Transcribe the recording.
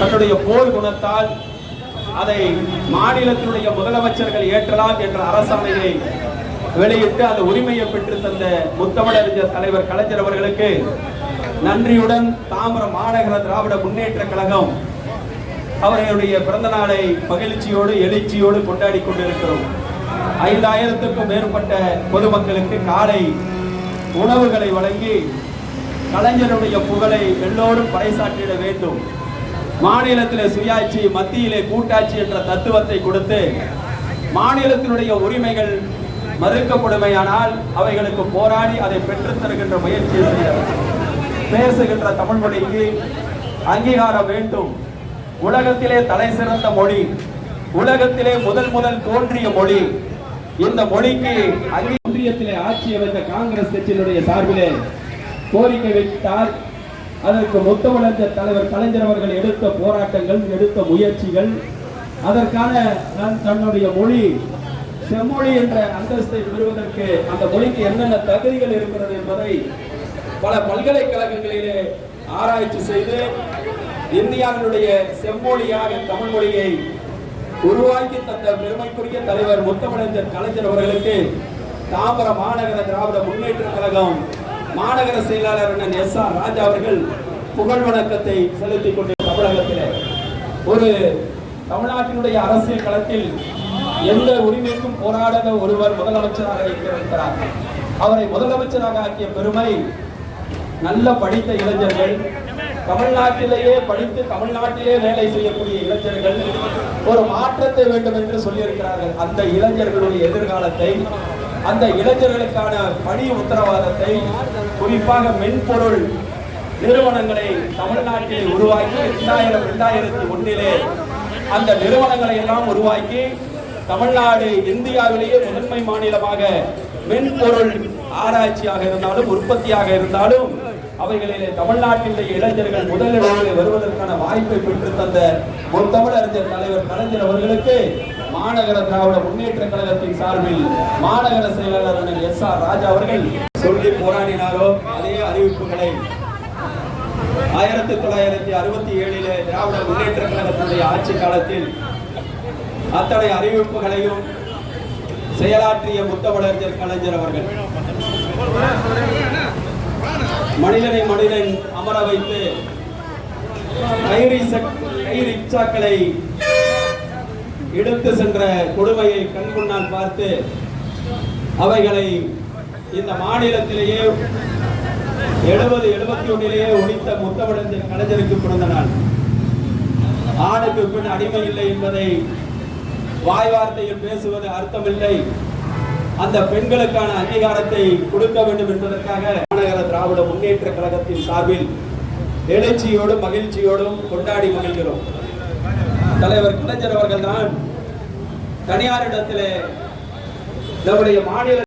தன்னுடைய போர் குணத்தால் அதை மாநிலத்தினுடைய முதலமைச்சர்கள் ஏற்றலாம் என்ற அரசாணையை வெளியிட்டு அந்த உரிமையை பெற்று தந்த முத்தமிழறிஞர் தலைவர் கலைஞர் அவர்களுக்கு நன்றியுடன் தாம்பரம் மாநகர திராவிட முன்னேற்ற கழகம் அவர்களுடைய பிறந்த நாளை மகிழ்ச்சியோடு எழுச்சியோடு கொண்டாடி கொண்டிருக்கிறோம். 5000க்கும் மேற்பட்ட பொதுமக்களுக்கு காலை உணவுகளை வழங்கி கலைஞருடைய புகழை எல்லோரும் பறைசாற்றிட வேண்டும். மாநிலத்திலே சுயாட்சி, மத்தியிலே கூட்டாட்சி என்ற தத்துவத்தை கொடுத்து மாநிலத்தினுடைய உரிமைகள் மறுக்கப்படுமையானால் அவைகளுக்கு போராடி அதை பெற்றுத் தருகின்ற முயற்சி பேசுகின்ற தமிழ் மொழிக்கு அங்கீகாரம் வேண்டும். உலகத்திலே தலை சிறந்த மொழி, உலகத்திலே முதல் தோன்றிய மொழி. இந்த மொழிக்கு ஒன்றியத்திலே ஆட்சி அமைந்த காங்கிரஸ் கட்சியினுடைய சார்பிலே கோரிக்கை வைத்தார். அதற்கு முத்தமிழறிஞர் தலைவர் கலைஞர் அவர்கள் எடுத்த போராட்டங்கள், எடுத்த முயற்சிகள், அதற்கான தன்னுடைய மொழி செம்மொழி என்ற அந்தஸ்தை பெறுவதற்கு அந்த மொழிக்கு என்னென்ன தகுதிகள் இருக்கிறது என்பதை பல பல்கலைக்கழகங்களிலே ஆராய்ச்சி செய்து இந்தியாவினுடைய செம்மொழியாக தமிழ் மொழியை உருவாக்கி தந்த பெருமைக்குரிய தலைவர் முத்தமிழறிஞர் கலைஞர் அவர்களுக்கு தாம்பரம் மாநகர திராவிட முன்னேற்ற கழகம் மாநகர செயலாளர் எஸ்.ஆர். ராஜா அவர்கள் புகழ் வணக்கத்தை செலுத்திக் கொண்டு தமிழகத்தில் ஒரு தமிழ்நாட்டினுடைய அரசியல் களத்தில் எந்த உரிமைக்கும் போராடாத ஒருவர் முதலமைச்சராக இருக்கிறார். அவரை முதலமைச்சராக ஆக்கிய பெருமை நல்ல படித்த இளைஞர்கள், தமிழ்நாட்டிலேயே படித்து தமிழ்நாட்டிலே வேலை செய்யக்கூடிய இளைஞர்கள் ஒரு மாற்றத்தை வேண்டும் என்று சொல்லியிருக்கிறார்கள். அந்த இளைஞர்களுடைய எதிர்காலத்தை, அந்த இளைஞர்களுக்கான பணி உத்தரவாதத்தை, குறிப்பாக மென்பொருள் நிறுவனங்களை தமிழ்நாட்டிலே உருவாக்கி 2001 அந்த நிறுவனங்களை எல்லாம் உருவாக்கி தமிழ்நாடு இந்தியாவிலேயே முதன்மை மாநிலமாக மென்பொருள் ஆராய்ச்சியாக இருந்தாலும் உற்பத்தியாக இருந்தாலும் அவைகளிலே தமிழ்நாட்டில் இளைஞர்கள் முதலிடங்களில் வருவதற்கான வாய்ப்பை பெற்று தந்த முத்தமிழறிஞர் தலைவர் கலைஞர் அவர்களுக்கு மாநகர திராவிட முன்னேற்ற கழகத்தின் சார்பில் மாநகர செயலாளர் எஸ்.ஆர். ராஜா அவர்கள் சொல்லி போராடினாரோ அதே அறிவிப்புகளை 1967 திராவிட முன்னேற்ற கழகத்தினுடைய ஆட்சி காலத்தில் அத்தனை அறிவிப்புகளையும் செயலாற்றிய முத்தமிழறிஞர் கலைஞர் அவர்கள் மனிதனை மனிதன் அமர வைத்து கைரிச்சாக்களை எடுத்து சென்ற கொடுமையை கண்முன்னால் பார்த்து அவைகளை இந்த மாநிலத்திலேயே 71 ஒழித்த முத்தமிழறிஞர் கலைஞருக்கு பிறந்த நாள். ஆணுக்கு பின் அடிமை இல்லை என்பதை வாய் வார்த்தையில் பேசுவது அர்த்தமில்லை. அந்த பெண்களுக்கான அங்கீகாரத்தை கொடுக்க வேண்டும் என்பதற்காக மாநகர திராவிட முன்னேற்ற கழகத்தின் சார்பில் எழுச்சியோடும் மகிழ்ச்சியோடும் கொண்டாடி மகிழ்கிறோம். தலைவர் கலைஞர் அவர்கள் தான் தனியாரிடத்திலே நம்முடைய மாநில